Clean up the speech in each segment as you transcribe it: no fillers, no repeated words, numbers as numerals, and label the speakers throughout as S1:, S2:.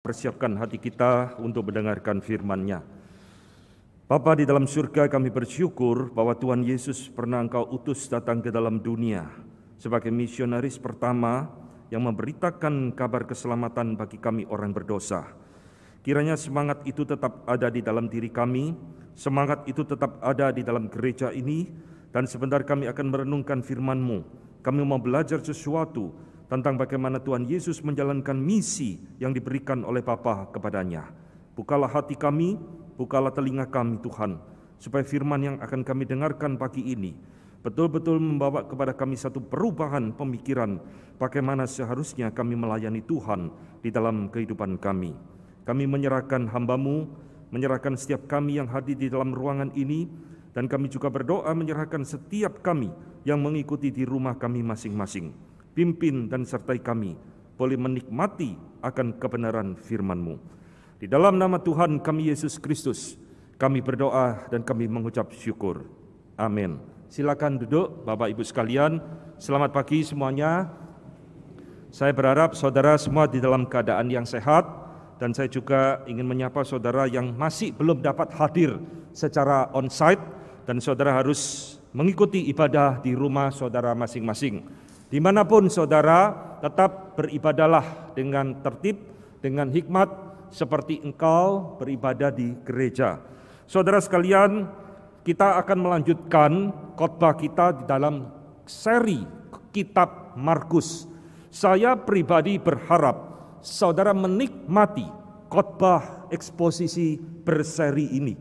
S1: Persiapkan hati kita untuk mendengarkan firman-Nya. Bapa di dalam surga, kami bersyukur bahwa Tuhan Yesus pernah Engkau utus datang ke dalam dunia sebagai misionaris pertama yang memberitakan kabar keselamatan bagi kami orang berdosa. Kiranya semangat itu tetap ada di dalam diri kami, semangat itu tetap ada di dalam gereja ini, dan sebentar kami akan merenungkan firman-Mu. Kami mau belajar sesuatu tentang bagaimana Tuhan Yesus menjalankan misi yang diberikan oleh Bapa kepadanya. Bukalah hati kami, bukalah telinga kami Tuhan, supaya firman yang akan kami dengarkan pagi ini betul-betul membawa kepada kami satu perubahan pemikiran bagaimana seharusnya kami melayani Tuhan di dalam kehidupan kami. Kami menyerahkan hamba-Mu, menyerahkan setiap kami yang hadir di dalam ruangan ini, dan kami juga berdoa menyerahkan setiap kami yang mengikuti di rumah kami masing-masing. Pimpin dan sertai kami, boleh menikmati akan kebenaran firman-Mu. Di dalam nama Tuhan kami Yesus Kristus, kami berdoa dan kami mengucap syukur. Amin. Silakan duduk Bapak Ibu sekalian. Selamat pagi semuanya. Saya berharap saudara semua di dalam keadaan yang sehat, dan saya juga ingin menyapa saudara yang masih belum dapat hadir secara on-site, dan saudara harus mengikuti ibadah di rumah saudara masing-masing. Dimanapun saudara, tetap beribadahlah dengan tertib, dengan hikmat, seperti engkau beribadah di gereja. Saudara sekalian, kita akan melanjutkan khotbah kita di dalam seri kitab Markus. Saya pribadi berharap saudara menikmati khotbah eksposisi berseri ini.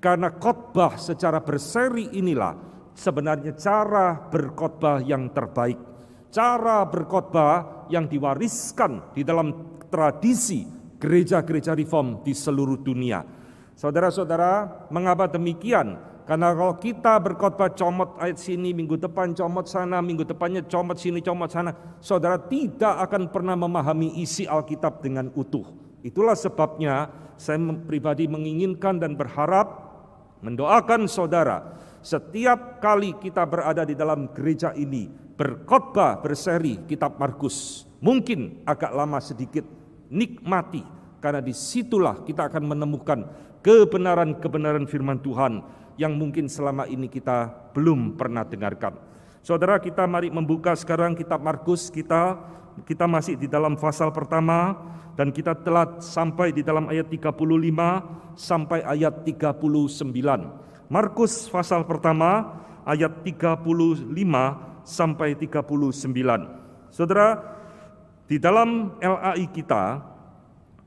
S1: Karena khotbah secara berseri inilah sebenarnya cara berkhotbah yang terbaik. Cara berkhotbah yang diwariskan di dalam tradisi gereja-gereja reform di seluruh dunia. Saudara-saudara, mengapa demikian? Karena kalau kita berkhotbah comot ayat sini, minggu depan comot sana, minggu depannya comot sini, comot sana, saudara tidak akan pernah memahami isi Alkitab dengan utuh. Itulah sebabnya saya pribadi menginginkan dan berharap, mendoakan saudara, setiap kali kita berada di dalam gereja ini, berkhotbah berseri kitab Markus, mungkin agak lama sedikit, nikmati, karena disitulah kita akan menemukan kebenaran-kebenaran firman Tuhan yang mungkin selama ini kita belum pernah dengarkan. Saudara, kita mari membuka sekarang kitab Markus. Kita masih di dalam pasal pertama, dan kita telah sampai di dalam ayat 35 sampai ayat 39. Markus pasal pertama ayat 35 sampai 39. Saudara, di dalam LAI kita,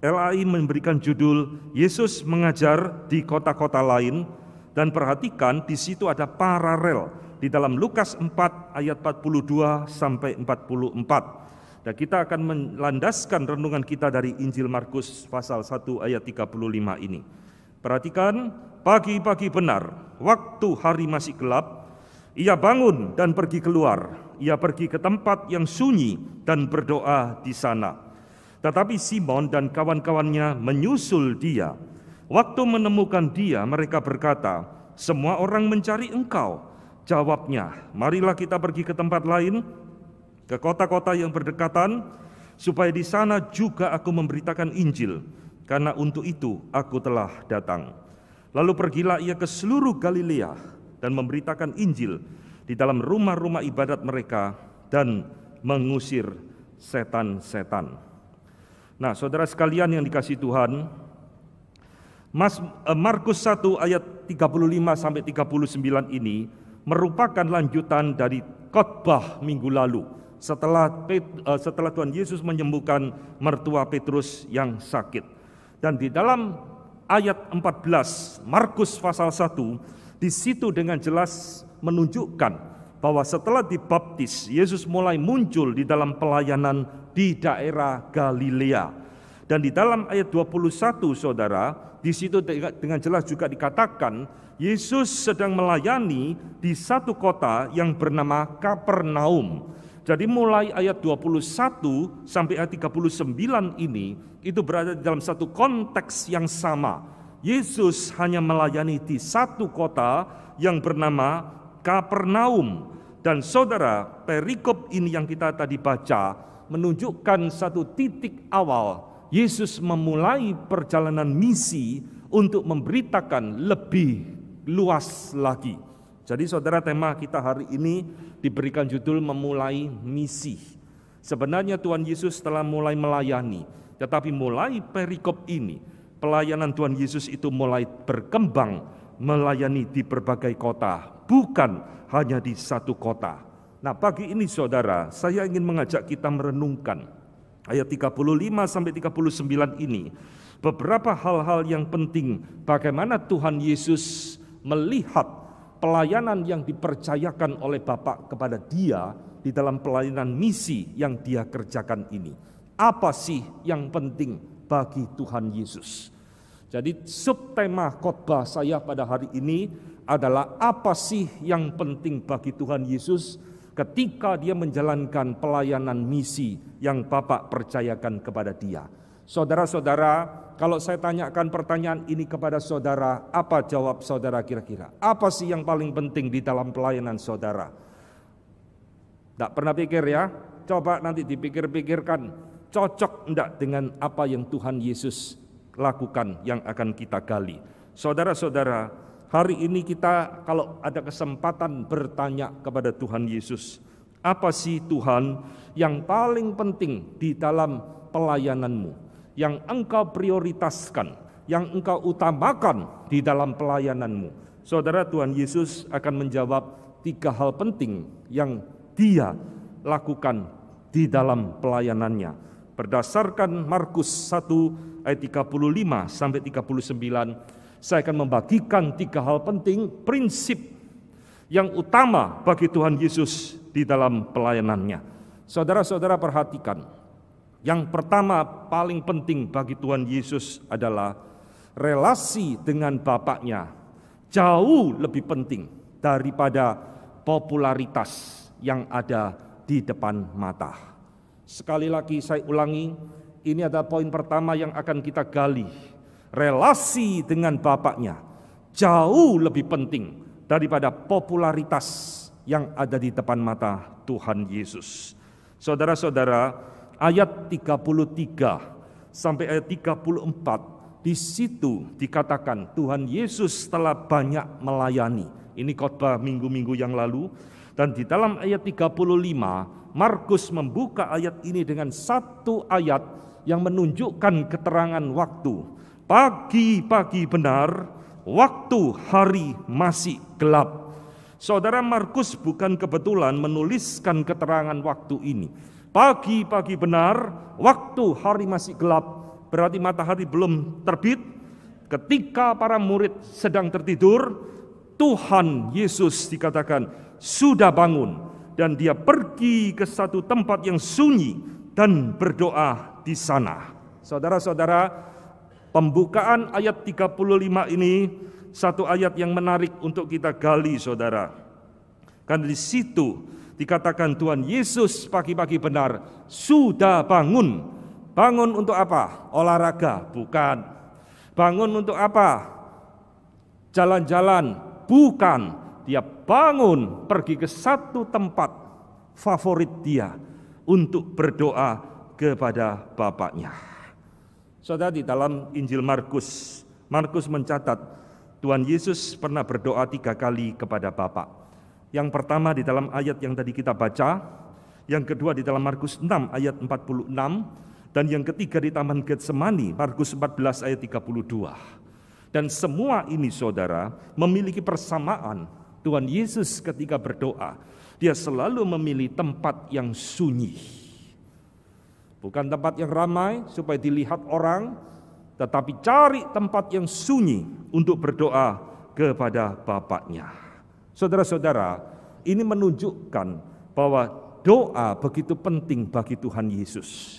S1: LAI memberikan judul Yesus mengajar di kota-kota lain, dan perhatikan di situ ada paralel di dalam Lukas 4 ayat 42 sampai 44. Dan kita akan melandaskan renungan kita dari Injil Markus pasal 1 ayat 35 ini. Perhatikan, pagi-pagi benar, waktu hari masih gelap, ia bangun dan pergi keluar. Ia pergi ke tempat yang sunyi dan berdoa di sana. Tetapi Simon dan kawan-kawannya menyusul dia. Waktu menemukan dia, mereka berkata, "Semua orang mencari engkau." Jawabnya, "Marilah kita pergi ke tempat lain, ke kota-kota yang berdekatan, supaya di sana juga aku memberitakan Injil, karena untuk itu aku telah datang." Lalu pergilah ia ke seluruh Galilea dan memberitakan Injil di dalam rumah-rumah ibadat mereka dan mengusir setan-setan. Nah, saudara sekalian yang dikasihi Tuhan, Markus 1 ayat 35 sampai 39 ini merupakan lanjutan dari khotbah minggu lalu setelah Tuhan Yesus menyembuhkan mertua Petrus yang sakit. Dan di dalam ayat 14 Markus pasal 1, di situ dengan jelas menunjukkan bahwa setelah dibaptis, Yesus mulai muncul di dalam pelayanan di daerah Galilea. Dan di dalam ayat 21, saudara, di situ dengan jelas juga dikatakan Yesus sedang melayani di satu kota yang bernama Kapernaum. Jadi mulai ayat 21 sampai ayat 39 ini, itu berada di dalam satu konteks yang sama. Yesus hanya melayani di satu kota yang bernama Kapernaum. Dan saudara, perikop ini yang kita tadi baca menunjukkan satu titik awal Yesus memulai perjalanan misi untuk memberitakan lebih luas lagi. Jadi saudara, tema kita hari ini diberikan judul memulai misi. Sebenarnya Tuhan Yesus telah mulai melayani, tetapi mulai perikop ini, pelayanan Tuhan Yesus itu mulai berkembang, melayani di berbagai kota, bukan hanya di satu kota. Nah, pagi ini saudara, saya ingin mengajak kita merenungkan ayat 35 sampai 39 ini, beberapa hal-hal yang penting bagaimana Tuhan Yesus melihat pelayanan yang dipercayakan oleh Bapa kepada Dia di dalam pelayanan misi yang Dia kerjakan ini. Apa sih yang penting bagi Tuhan Yesus? Jadi subtema khotbah saya pada hari ini adalah apa sih yang penting bagi Tuhan Yesus ketika Dia menjalankan pelayanan misi yang Bapa percayakan kepada Dia. Saudara-saudara, kalau saya tanyakan pertanyaan ini kepada saudara, apa jawab saudara kira-kira? Apa sih yang paling penting di dalam pelayanan saudara? Tidak pernah pikir ya? Coba nanti dipikir-pikirkan, cocok enggak dengan apa yang Tuhan Yesus lakukan yang akan kita gali. Saudara-saudara, hari ini kita kalau ada kesempatan bertanya kepada Tuhan Yesus, apa sih Tuhan yang paling penting di dalam pelayananmu, yang engkau prioritaskan, yang engkau utamakan di dalam pelayananmu? Saudara, Tuhan Yesus akan menjawab 3 hal penting yang Dia lakukan di dalam pelayanannya. Berdasarkan Markus 1 ayat 35 sampai 39, saya akan membagikan 3 hal penting, prinsip yang utama bagi Tuhan Yesus di dalam pelayanannya. Saudara-saudara perhatikan, yang pertama paling penting bagi Tuhan Yesus adalah relasi dengan Bapaknya jauh lebih penting daripada popularitas yang ada di depan mata. Sekali lagi saya ulangi, ini adalah poin pertama yang akan kita gali. Relasi dengan Bapaknya jauh lebih penting daripada popularitas yang ada di depan mata Tuhan Yesus. Saudara-saudara, ayat 33 sampai ayat 34, di situ dikatakan Tuhan Yesus telah banyak melayani. Ini khotbah minggu-minggu yang lalu. Dan di dalam ayat 35, Markus membuka ayat ini dengan satu ayat yang menunjukkan keterangan waktu. Pagi-pagi benar, waktu hari masih gelap. Saudara, Markus bukan kebetulan menuliskan keterangan waktu ini. Pagi-pagi benar, waktu hari masih gelap, berarti matahari belum terbit. Ketika para murid sedang tertidur, Tuhan Yesus dikatakan sudah bangun, dan Dia pergi ke satu tempat yang sunyi dan berdoa di sana. Saudara-saudara, pembukaan ayat 35 ini satu ayat yang menarik untuk kita gali, saudara. Karena di situ dikatakan Tuhan Yesus pagi-pagi benar sudah bangun. Bangun untuk apa? Olahraga? Bukan. Bangun untuk apa? Jalan-jalan? Bukan. Dia bangun pergi ke satu tempat favorit Dia untuk berdoa kepada Bapaknya. Saudara, di dalam Injil Markus mencatat Tuhan Yesus pernah berdoa 3 kali kepada Bapa. Yang pertama di dalam ayat yang tadi kita baca, yang kedua di dalam Markus 6 ayat 46, dan yang ketiga di Taman Getsemani, Markus 14 ayat 32. Dan semua ini saudara memiliki persamaan. Tuhan Yesus ketika berdoa, Dia selalu memilih tempat yang sunyi. Bukan tempat yang ramai supaya dilihat orang, tetapi cari tempat yang sunyi untuk berdoa kepada Bapaknya. Saudara-saudara, ini menunjukkan bahwa doa begitu penting bagi Tuhan Yesus.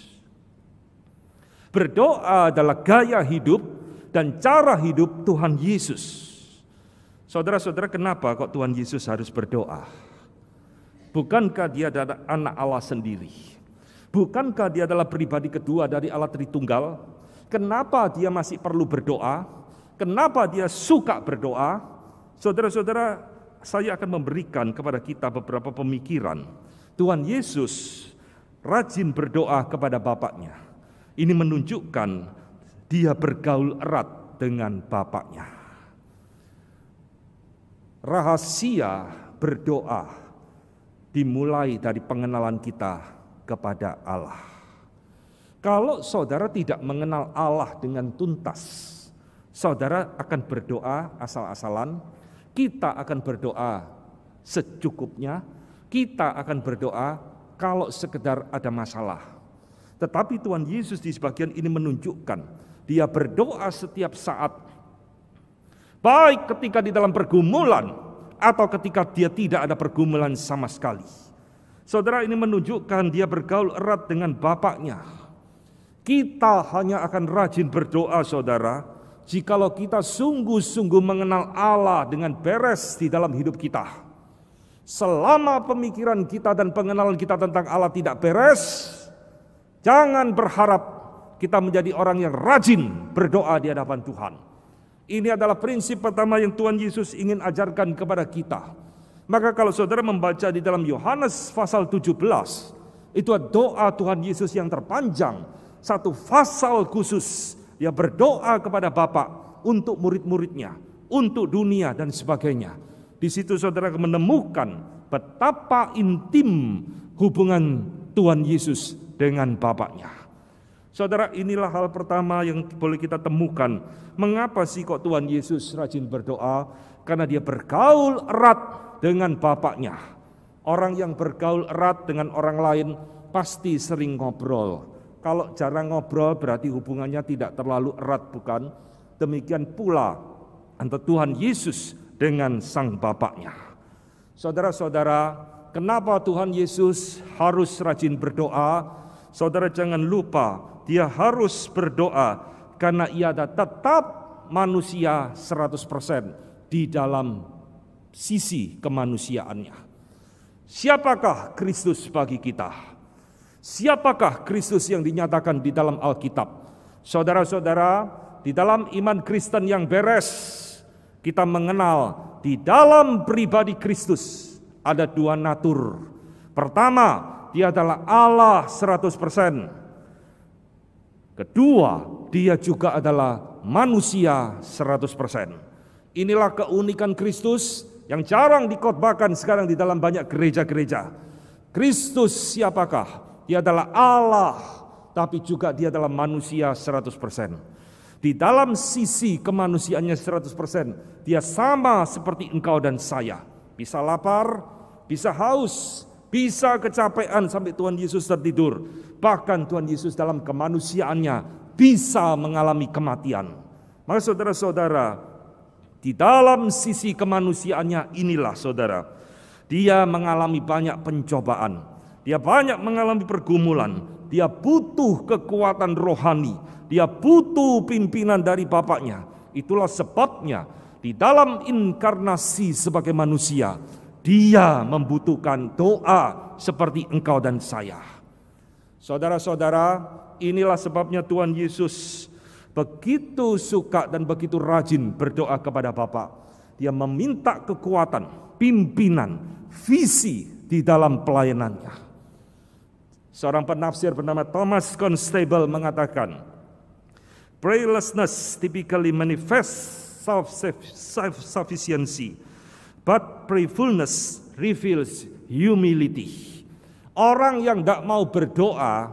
S1: Berdoa adalah gaya hidup dan cara hidup Tuhan Yesus. Saudara-saudara, kenapa kok Tuhan Yesus harus berdoa? Bukankah Dia adalah anak Allah sendiri? Bukankah Dia adalah pribadi kedua dari Allah Tritunggal? Kenapa Dia masih perlu berdoa? Kenapa Dia suka berdoa? Saudara-saudara, saya akan memberikan kepada kita beberapa pemikiran. Tuhan Yesus rajin berdoa kepada Bapaknya. Ini menunjukkan dia bergaul erat dengan Bapaknya. Rahasia berdoa dimulai dari pengenalan kita kepada Allah. Kalau saudara tidak mengenal Allah dengan tuntas, saudara akan berdoa asal-asalan, kita akan berdoa secukupnya, kita akan berdoa kalau sekedar ada masalah. Tetapi Tuhan Yesus di sebagian ini menunjukkan dia berdoa setiap saat, baik ketika di dalam pergumulan atau ketika dia tidak ada pergumulan sama sekali. Saudara, ini menunjukkan dia bergaul erat dengan Bapaknya. Kita hanya akan rajin berdoa, saudara, jikalau kita sungguh-sungguh mengenal Allah dengan beres di dalam hidup kita. Selama pemikiran kita dan pengenalan kita tentang Allah tidak beres, jangan berharap kita menjadi orang yang rajin berdoa di hadapan Tuhan. Ini adalah prinsip pertama yang Tuhan Yesus ingin ajarkan kepada kita. Maka kalau saudara membaca di dalam Yohanes pasal 17, itu doa Tuhan Yesus yang terpanjang. Satu pasal khusus, dia berdoa kepada Bapa untuk murid-muridnya, untuk dunia dan sebagainya. Di situ saudara menemukan betapa intim hubungan Tuhan Yesus dengan Bapaknya. Saudara, inilah hal pertama yang boleh kita temukan. Mengapa sih kok Tuhan Yesus rajin berdoa? Karena dia bergaul erat dengan Bapaknya. Orang yang bergaul erat dengan orang lain pasti sering ngobrol. Kalau jarang ngobrol berarti hubungannya tidak terlalu erat, bukan? Demikian pula antara Tuhan Yesus dengan Sang Bapaknya. Saudara-saudara, kenapa Tuhan Yesus harus rajin berdoa? Saudara jangan lupa, dia harus berdoa karena ia tetap manusia 100% di dalam sisi kemanusiaannya. Siapakah Kristus bagi kita? Siapakah Kristus yang dinyatakan di dalam Alkitab? Saudara-saudara, di dalam iman Kristen yang beres, kita mengenal di dalam pribadi Kristus ada dua natur. Pertama, dia adalah Allah 100%. Kedua, dia juga adalah manusia 100%. Inilah keunikan Kristus yang jarang dikhotbahkan sekarang di dalam banyak gereja-gereja. Kristus siapakah? Dia adalah Allah, tapi juga dia adalah manusia 100%. Di dalam sisi kemanusiaannya 100%, dia sama seperti engkau dan saya. Bisa lapar, bisa haus, bisa kecapean sampai Tuhan Yesus tertidur. Bahkan Tuhan Yesus dalam kemanusiaannya bisa mengalami kematian. Maka saudara-saudara, di dalam sisi kemanusiaannya inilah saudara, dia mengalami banyak pencobaan. Dia banyak mengalami pergumulan. Dia butuh kekuatan rohani. Dia butuh pimpinan dari Bapaknya. Itulah sebabnya di dalam inkarnasi sebagai manusia, dia membutuhkan doa seperti engkau dan saya. Saudara-saudara, inilah sebabnya Tuhan Yesus begitu suka dan begitu rajin berdoa kepada Bapa. Dia meminta kekuatan, pimpinan, visi di dalam pelayanannya. Seorang penafsir bernama Thomas Constable mengatakan, prayerlessness typically manifests self-sufficiency, but prayerfulness reveals humility. Orang yang tidak mau berdoa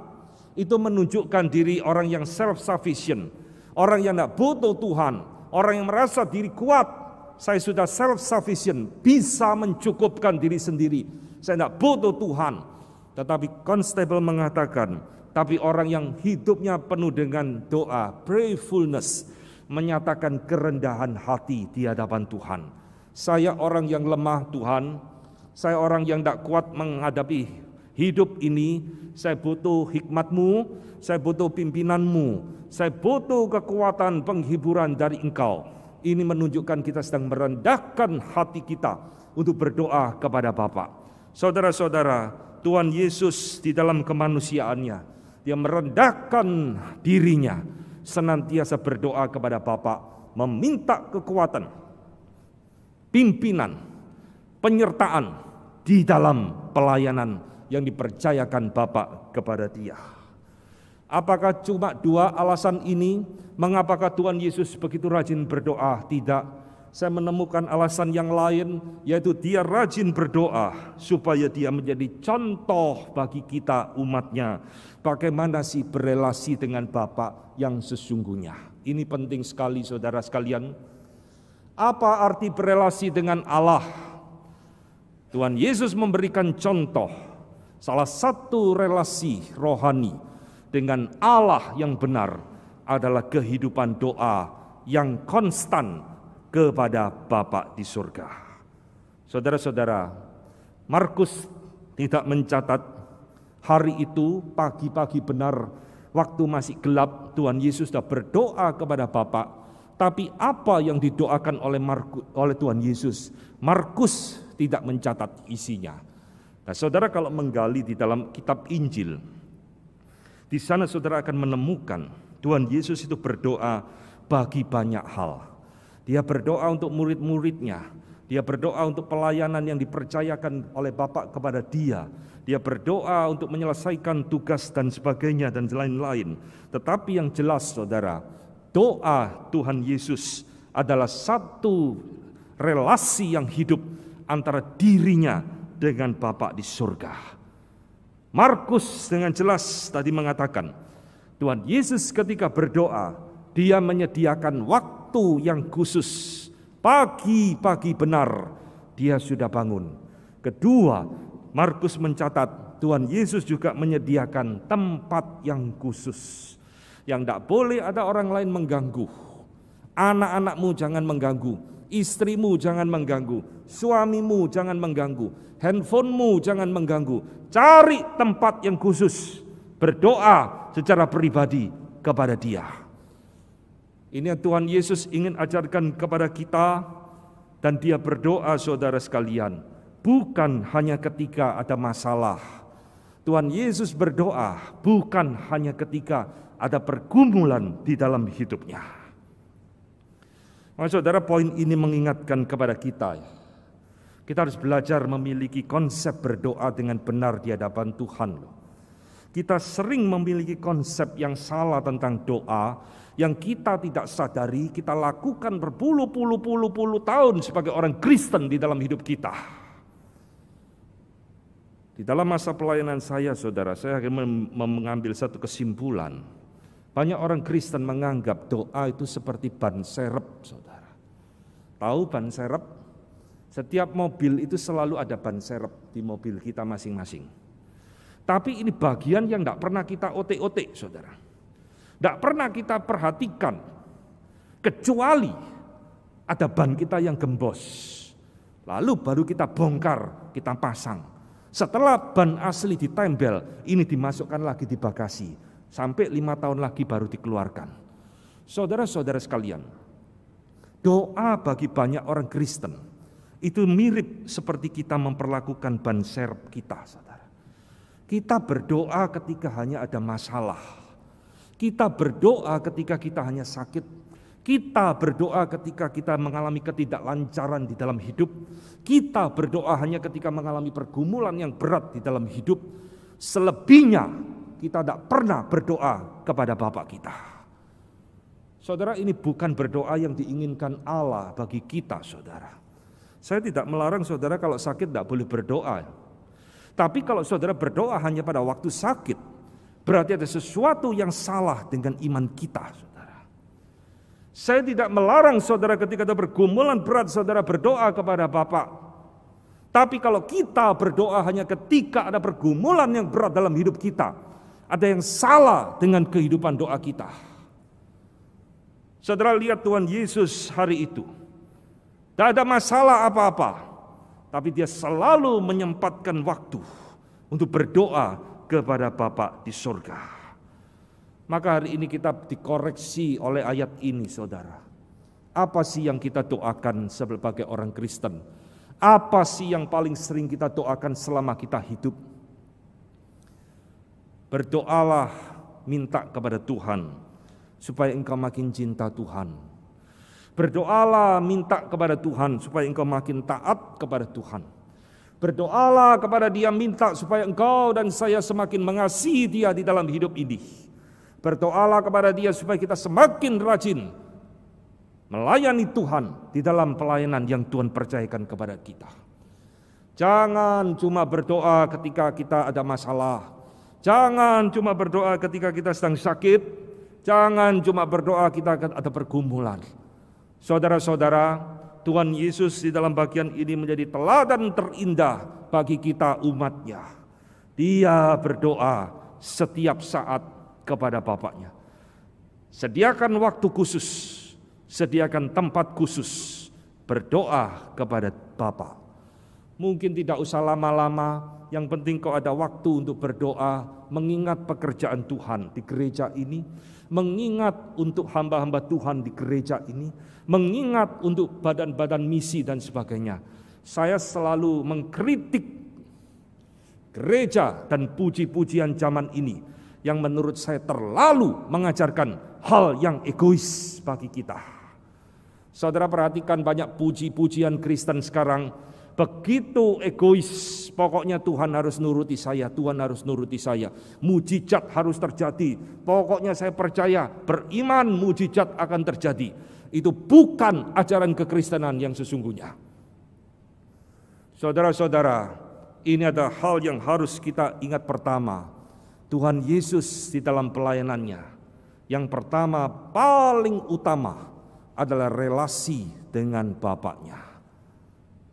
S1: itu menunjukkan diri orang yang self-sufficient, orang yang tidak butuh Tuhan, orang yang merasa diri kuat. Saya sudah self-sufficient, bisa mencukupkan diri sendiri, saya tidak butuh Tuhan. Tetapi Constable mengatakan, tapi orang yang hidupnya penuh dengan doa, prayerfulness, menyatakan kerendahan hati di hadapan Tuhan. Saya orang yang lemah Tuhan, saya orang yang tidak kuat menghadapi hidup ini, saya butuh hikmat-Mu, saya butuh pimpinan-Mu, saya butuh kekuatan penghiburan dari Engkau. Ini menunjukkan kita sedang merendahkan hati kita untuk berdoa kepada Bapa. Saudara-saudara, Tuhan Yesus di dalam kemanusiaannya, dia merendahkan dirinya, senantiasa berdoa kepada Bapa, meminta kekuatan, pimpinan, penyertaan di dalam pelayanan yang dipercayakan Bapa kepada dia. Apakah cuma dua alasan ini? Mengapakah Tuhan Yesus begitu rajin berdoa? Tidak. Saya menemukan alasan yang lain, yaitu dia rajin berdoa supaya dia menjadi contoh bagi kita umatnya. Bagaimana sih berelasi dengan Bapa yang sesungguhnya. Ini penting sekali saudara sekalian. Apa arti berelasi dengan Allah? Tuhan Yesus memberikan contoh. Salah satu relasi rohani dengan Allah yang benar adalah kehidupan doa yang konstan kepada Bapa di surga. Saudara-saudara, Markus tidak mencatat hari itu pagi-pagi benar waktu masih gelap Tuhan Yesus sudah berdoa kepada Bapa. Tapi apa yang didoakan oleh Tuhan Yesus, Markus tidak mencatat isinya. Nah, saudara kalau menggali di dalam kitab Injil, di sana saudara akan menemukan Tuhan Yesus itu berdoa bagi banyak hal. Dia berdoa untuk murid-muridnya. Dia berdoa untuk pelayanan yang dipercayakan oleh Bapa kepada dia. Dia berdoa untuk menyelesaikan tugas dan sebagainya dan lain-lain. Tetapi yang jelas saudara, doa Tuhan Yesus adalah satu relasi yang hidup antara dirinya dengan Bapa di surga. Markus dengan jelas tadi mengatakan, Tuhan Yesus ketika berdoa, dia menyediakan waktu yang khusus. Pagi-pagi benar dia sudah bangun. Kedua, Markus mencatat Tuhan Yesus juga menyediakan tempat yang khusus. Yang tidak boleh ada orang lain mengganggu. Anak-anakmu jangan mengganggu, istrimu jangan mengganggu, suamimu jangan mengganggu, handphonemu jangan mengganggu. Cari tempat yang khusus, berdoa secara pribadi kepada Dia. Ini yang Tuhan Yesus ingin ajarkan kepada kita, dan Dia berdoa saudara sekalian, bukan hanya ketika ada masalah. Tuhan Yesus berdoa bukan hanya ketika ada pergumulan di dalam hidupnya. Maka saudara, poin ini mengingatkan kepada kita, kita harus belajar memiliki konsep berdoa dengan benar di hadapan Tuhan. Kita sering memiliki konsep yang salah tentang doa, yang kita tidak sadari kita lakukan berpuluh-puluh tahun sebagai orang Kristen di dalam hidup kita. Di dalam masa pelayanan saya, saudara, saya akan mengambil satu kesimpulan. Banyak orang Kristen menganggap doa itu seperti ban serep, saudara. Tahu ban serep? Setiap mobil itu selalu ada ban serep di mobil kita masing-masing. Tapi ini bagian yang tidak pernah kita otek-otek, saudara. Tidak pernah kita perhatikan, kecuali ada ban kita yang gembos. Lalu baru kita bongkar, kita pasang. Setelah ban asli ditempel, ini dimasukkan lagi di bagasi. Sampai 5 tahun lagi baru dikeluarkan. Saudara-saudara sekalian, doa bagi banyak orang Kristen itu mirip seperti kita memperlakukan ban serep kita, saudara. Kita berdoa ketika hanya ada masalah. Kita berdoa ketika kita hanya sakit. Kita berdoa ketika kita mengalami ketidaklancaran di dalam hidup. Kita berdoa hanya ketika mengalami pergumulan yang berat di dalam hidup. Selebihnya kita tidak pernah berdoa kepada Bapa kita. Saudara, ini bukan berdoa yang diinginkan Allah bagi kita, saudara. Saya tidak melarang saudara kalau sakit tidak boleh berdoa. Tapi kalau saudara berdoa hanya pada waktu sakit, berarti ada sesuatu yang salah dengan iman kita, saudara. Saya tidak melarang saudara ketika ada pergumulan berat saudara berdoa kepada Bapa. Tapi kalau kita berdoa hanya ketika ada pergumulan yang berat dalam hidup kita, ada yang salah dengan kehidupan doa kita. Saudara lihat Tuhan Yesus hari itu. Tidak ada masalah apa-apa, tapi dia selalu menyempatkan waktu untuk berdoa kepada Bapa di surga. Maka hari ini kita dikoreksi oleh ayat ini, saudara. Apa sih yang kita doakan sebagai orang Kristen? Apa sih yang paling sering kita doakan selama kita hidup? Berdoalah, minta kepada Tuhan supaya engkau makin cinta Tuhan. Berdoalah, minta kepada Tuhan supaya engkau makin taat kepada Tuhan. Berdoalah kepada Dia, minta supaya engkau dan saya semakin mengasihi Dia di dalam hidup ini. Berdoalah kepada Dia supaya kita semakin rajin melayani Tuhan di dalam pelayanan yang Tuhan percayakan kepada kita. Jangan cuma berdoa ketika kita ada masalah. Jangan cuma berdoa ketika kita sedang sakit. Jangan cuma berdoa kita ada pergumulan. Saudara-saudara, Tuhan Yesus di dalam bagian ini menjadi teladan terindah bagi kita umat-Nya. Dia berdoa setiap saat kepada Bapaknya. Sediakan waktu khusus, sediakan tempat khusus berdoa kepada Bapa. Mungkin tidak usah lama-lama, yang penting kau ada waktu untuk berdoa, mengingat pekerjaan Tuhan di gereja ini, mengingat untuk hamba-hamba Tuhan di gereja ini, mengingat untuk badan-badan misi dan sebagainya. Saya selalu mengkritik gereja dan puji-pujian zaman ini yang menurut saya terlalu mengajarkan hal yang egois bagi kita. Saudara perhatikan banyak puji-pujian Kristen sekarang begitu egois, pokoknya Tuhan harus nuruti saya, Tuhan harus nuruti saya. Mujizat harus terjadi, pokoknya saya percaya, beriman mujizat akan terjadi. Itu bukan ajaran kekristenan yang sesungguhnya. Saudara-saudara, ini ada hal yang harus kita ingat pertama. Tuhan Yesus di dalam pelayanannya, yang pertama paling utama adalah relasi dengan Bapaknya.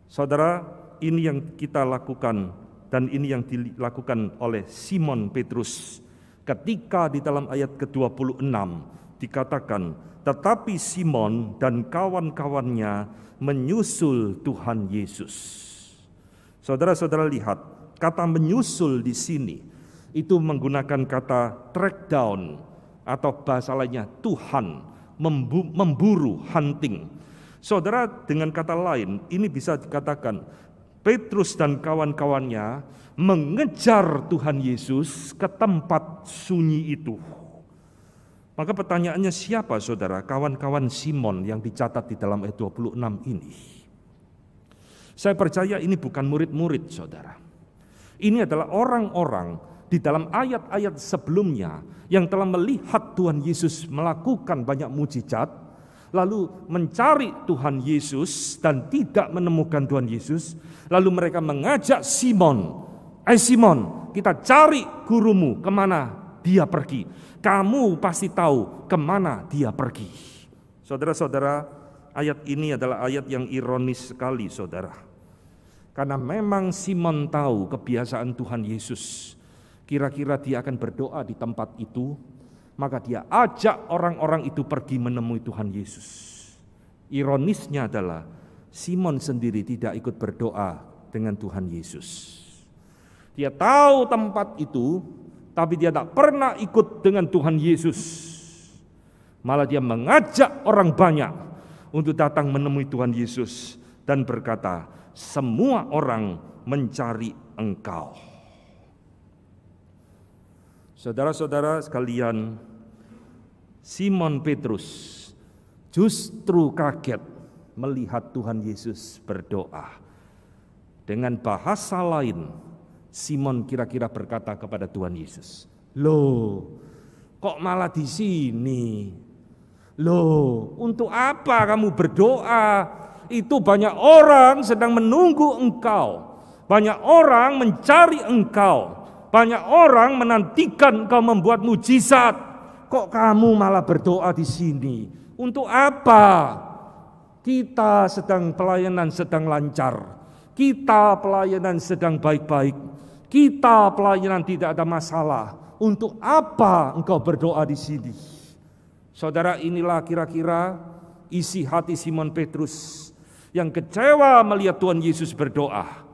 S1: Saudara, ini yang kita lakukan dan ini yang dilakukan oleh Simon Petrus ketika di dalam ayat ke-26 dikatakan, tetapi Simon dan kawan-kawannya menyusul Tuhan Yesus. Saudara-saudara lihat, kata menyusul di sini itu menggunakan kata track down atau bahasa lainnya Tuhan, memburu, hunting. Saudara, dengan kata lain, ini bisa dikatakan Petrus dan kawan-kawannya mengejar Tuhan Yesus ke tempat sunyi itu. Maka pertanyaannya, siapa saudara kawan-kawan Simon yang dicatat di dalam ayat 26 ini? Saya percaya ini bukan murid-murid saudara. Ini adalah orang-orang di dalam ayat-ayat sebelumnya yang telah melihat Tuhan Yesus melakukan banyak mujizat, lalu mencari Tuhan Yesus dan tidak menemukan Tuhan Yesus. Lalu mereka mengajak Simon, Simon, kita cari gurumu, kemana dia pergi. Kamu pasti tahu kemana dia pergi. Saudara-saudara, ayat ini adalah ayat yang ironis sekali saudara. Karena memang Simon tahu kebiasaan Tuhan Yesus. Kira-kira dia akan berdoa di tempat itu, maka dia ajak orang-orang itu pergi menemui Tuhan Yesus. Ironisnya adalah Simon sendiri tidak ikut berdoa dengan Tuhan Yesus. Dia tahu tempat itu, tapi dia tak pernah ikut dengan Tuhan Yesus. Malah dia mengajak orang banyak untuk datang menemui Tuhan Yesus dan berkata, semua orang mencari Engkau. Saudara-saudara sekalian, Simon Petrus justru kaget melihat Tuhan Yesus berdoa. Dengan bahasa lain, Simon kira-kira berkata kepada Tuhan Yesus, "Loh, kok malah di sini? Loh, untuk apa kamu berdoa? Itu banyak orang sedang menunggu Engkau. Banyak orang mencari Engkau. Banyak orang menantikan Engkau membuat mujizat. Kok kamu malah berdoa di sini? Untuk apa? Kita sedang pelayanan sedang lancar. Kita pelayanan sedang baik-baik. Kita pelayanan tidak ada masalah. Untuk apa engkau berdoa di sini?" Saudara, inilah kira-kira isi hati Simon Petrus yang kecewa melihat Tuhan Yesus berdoa.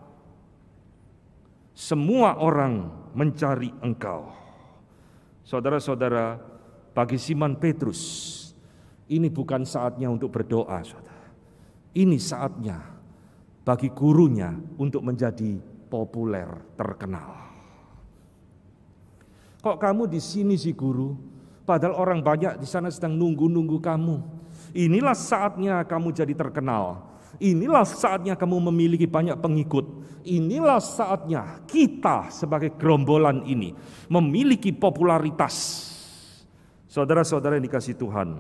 S1: Semua orang mencari Engkau. Saudara-saudara, bagi Simon Petrus, ini bukan saatnya untuk berdoa, saudara. Ini saatnya bagi gurunya untuk menjadi populer, terkenal. Kok kamu di sini sih guru? Padahal orang banyak di sana sedang nunggu-nunggu kamu. Inilah saatnya kamu jadi terkenal. Inilah saatnya kamu memiliki banyak pengikut. Inilah saatnya kita sebagai gerombolan ini memiliki popularitas. Saudara-saudara yang dikasihi Tuhan,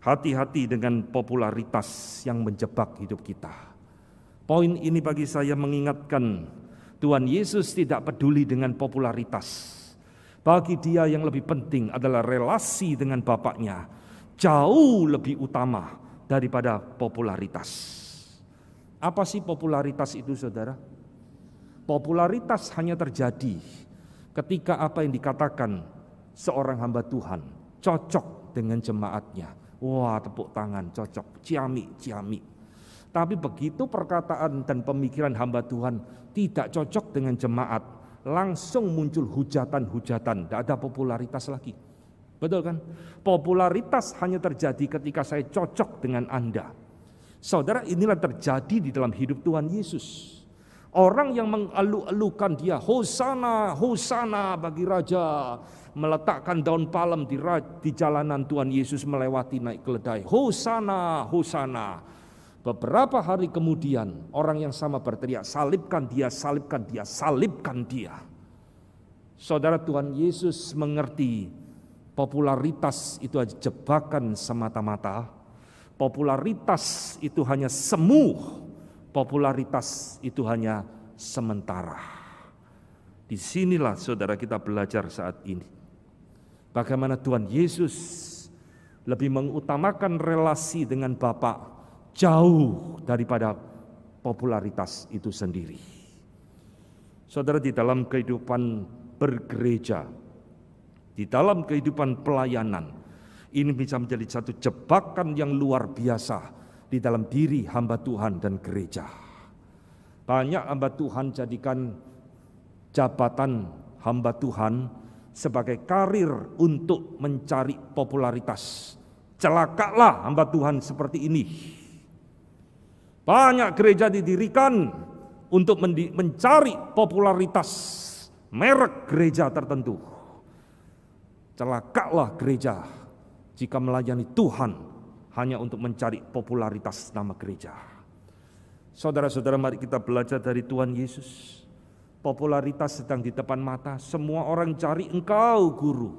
S1: hati-hati dengan popularitas yang menjebak hidup kita. Poin ini bagi saya mengingatkan Tuhan Yesus tidak peduli dengan popularitas. Bagi dia yang lebih penting adalah relasi dengan Bapaknya, jauh lebih utama daripada popularitas. Apa sih popularitas itu, saudara? Popularitas hanya terjadi ketika apa yang dikatakan seorang hamba Tuhan cocok dengan jemaatnya. Wah, tepuk tangan, cocok, ciami. Tapi begitu perkataan dan pemikiran hamba Tuhan tidak cocok dengan jemaat, langsung muncul hujatan-hujatan, tidak ada popularitas lagi. Betul kan? Popularitas hanya terjadi ketika saya cocok dengan Anda. Saudara, inilah terjadi di dalam hidup Tuhan Yesus. Orang yang mengalu-alukan dia, Hosana, Hosana bagi Raja, meletakkan daun palem di jalanan Tuhan Yesus melewati naik keledai. Hosana, Hosana. Beberapa hari kemudian orang yang sama berteriak, salibkan dia, salibkan dia, salibkan dia. Saudara, Tuhan Yesus mengerti popularitas itu adalah jebakan semata-mata. Popularitas itu hanya semu. Popularitas itu hanya sementara. Disinilah saudara kita belajar saat ini. Bagaimana Tuhan Yesus lebih mengutamakan relasi dengan Bapa jauh daripada popularitas itu sendiri. Saudara, di dalam kehidupan bergereja, di dalam kehidupan pelayanan, ini bisa menjadi satu jebakan yang luar biasa di dalam diri hamba Tuhan dan gereja. Banyak hamba Tuhan jadikan jabatan hamba Tuhan sebagai karir untuk mencari popularitas. Celakalah hamba Tuhan seperti ini. Banyak gereja didirikan untuk mencari popularitas merek gereja tertentu. Celakalah gereja jika melayani Tuhan hanya untuk mencari popularitas nama gereja. Saudara-saudara, mari kita belajar dari Tuhan Yesus. Popularitas sedang di depan mata, semua orang cari engkau guru.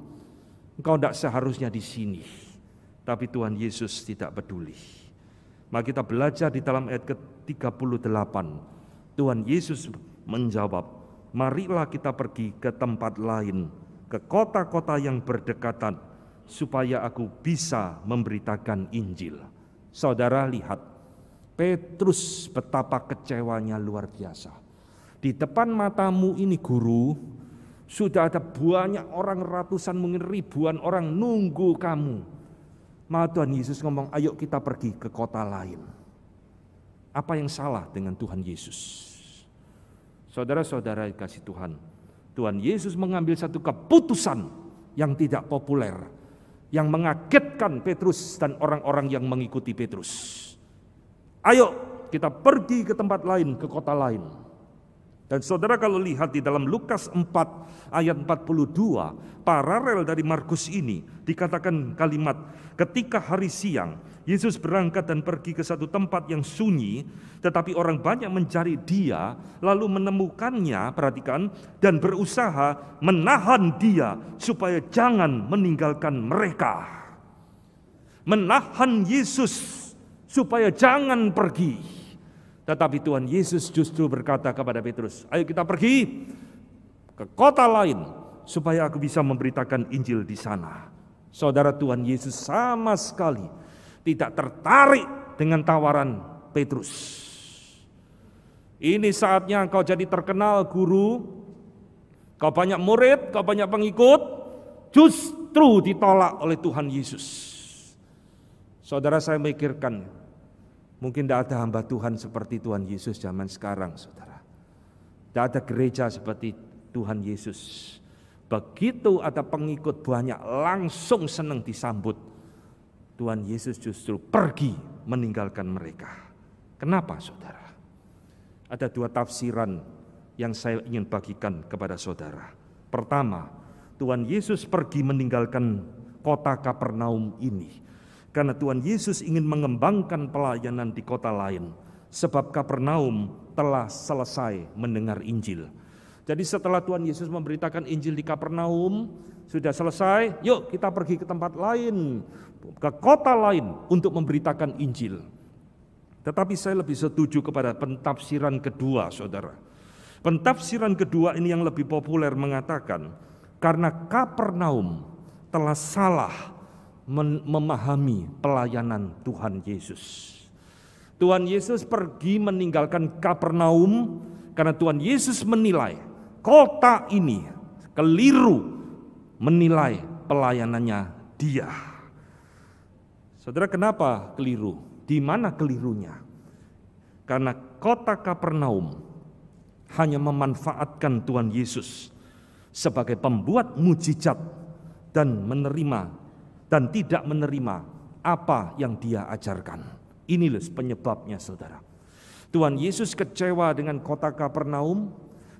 S1: Engkau tidak seharusnya di sini. Tapi Tuhan Yesus tidak peduli. Mari kita belajar di dalam ayat ke-38. Tuhan Yesus menjawab, marilah kita pergi ke tempat lain, ke kota-kota yang berdekatan, supaya aku bisa memberitakan Injil. Saudara lihat, Petrus betapa kecewanya luar biasa. Di depan matamu ini guru, sudah ada banyak orang, ratusan mungkin ribuan orang nunggu kamu. Maka Tuhan Yesus ngomong, ayo kita pergi ke kota lain. Apa yang salah dengan Tuhan Yesus? Saudara-saudara yang kasih Tuhan, Tuhan Yesus mengambil satu keputusan yang tidak populer, yang mengagetkan Petrus dan orang-orang yang mengikuti Petrus. Ayo kita pergi ke tempat lain, ke kota lain. Dan saudara kalau lihat di dalam Lukas 4 ayat 42, paralel dari Markus ini, dikatakan kalimat, ketika hari siang, Yesus berangkat dan pergi ke satu tempat yang sunyi, tetapi orang banyak mencari dia, lalu menemukannya, perhatikan, dan berusaha menahan dia, supaya jangan meninggalkan mereka. Menahan Yesus, supaya jangan pergi. Tetapi Tuhan Yesus justru berkata kepada Petrus, ayo kita pergi ke kota lain, supaya aku bisa memberitakan Injil di sana. Saudara, Tuhan Yesus sama sekali tidak tertarik dengan tawaran Petrus. Ini saatnya kau jadi terkenal guru, kau banyak murid, kau banyak pengikut, justru ditolak oleh Tuhan Yesus. Saudara, saya mikirkan, mungkin tidak ada hamba Tuhan seperti Tuhan Yesus zaman sekarang, saudara. Tidak ada gereja seperti Tuhan Yesus. Begitu ada pengikut banyak, langsung senang disambut. Tuhan Yesus justru pergi meninggalkan mereka. Kenapa, saudara? Ada dua tafsiran yang saya ingin bagikan kepada saudara. Pertama, Tuhan Yesus pergi meninggalkan kota Kapernaum ini karena Tuhan Yesus ingin mengembangkan pelayanan di kota lain, sebab Kapernaum telah selesai mendengar Injil. Jadi setelah Tuhan Yesus memberitakan Injil di Kapernaum, Sudah selesai, yuk kita pergi ke tempat lain, ke kota lain untuk memberitakan Injil. Tetapi saya lebih setuju kepada pentafsiran kedua, saudara. Pentafsiran kedua ini yang lebih populer mengatakan, karena Kapernaum telah salah memahami pelayanan Tuhan Yesus. Tuhan Yesus pergi meninggalkan Kapernaum karena Tuhan Yesus menilai kota ini keliru menilai pelayanannya dia. Saudara, kenapa keliru? Di mana kelirunya? Karena kota Kapernaum hanya memanfaatkan Tuhan Yesus sebagai pembuat mujizat dan tidak menerima apa yang dia ajarkan. Inilah penyebabnya, saudara. Tuhan Yesus kecewa dengan kota Kapernaum,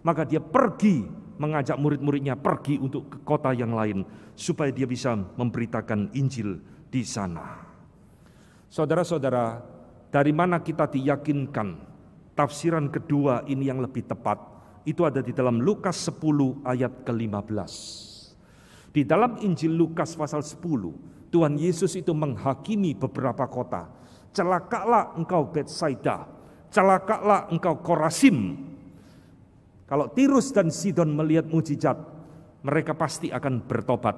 S1: maka dia pergi mengajak murid-muridnya pergi untuk ke kota yang lain supaya dia bisa memberitakan Injil di sana. Saudara-saudara, dari mana kita diyakinkan tafsiran kedua ini yang lebih tepat? Itu ada di dalam Lukas 10 ayat ke-15. Di dalam Injil Lukas pasal 10, Tuhan Yesus itu menghakimi beberapa kota. Celakalah engkau Betsaida, celakalah engkau Korazim. Kalau Tirus dan Sidon melihat mujizat, mereka pasti akan bertobat.